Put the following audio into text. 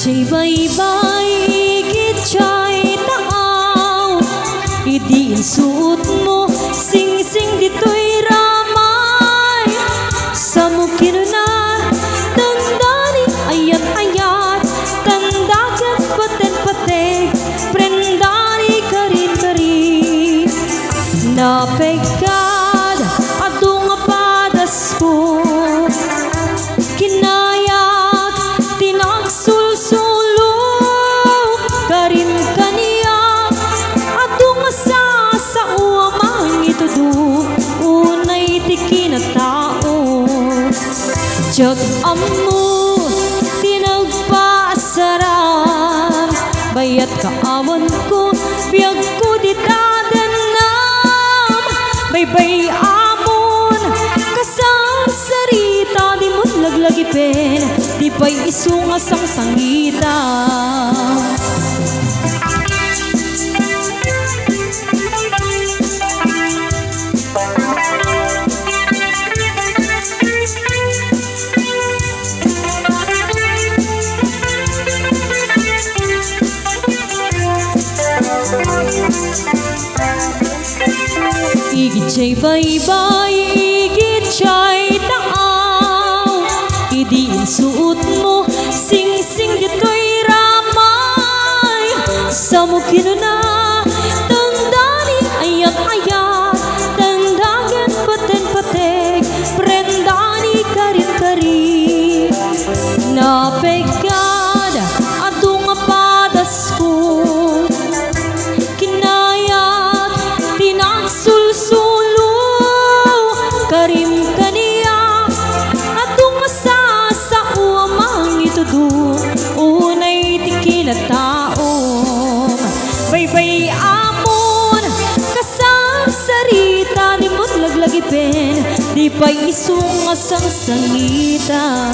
Igichay baybay, igichay taaw, idiin suot mo, sing-sing dito'y ramay. Sa mukino na, tandani, ayat-ayat, tandagat, paten-pateg, prendani, karin-karin. Napegkad, adung padas ko, kinayat, tinagsulsulo, karin kaniya, adung asa sa uamang itudu, unay tiki na tao. Jag amu, tinagpaasaram, bayat kaawan ko, biyag ko di tadanam. Baybay amon, kasang sarita, di mo't laglagipin, di pa'y isungas ang sangita. Igichay baybay, igichay taaw, idiin suot mo, sing-sing dito'y ramay. Sa mukino na, tandani, ayat-ayat, tandagan, paten-pateg, prendani, karin-karin. Napegkad, adung padas ko, kinayat, tinagsulsulo, karim kaniya, adung masa sa uamang itudu, unay tiki na taom. Baybay amon, kasang sarita, di mo't laglagipin, di pa'y isungas ang sangita.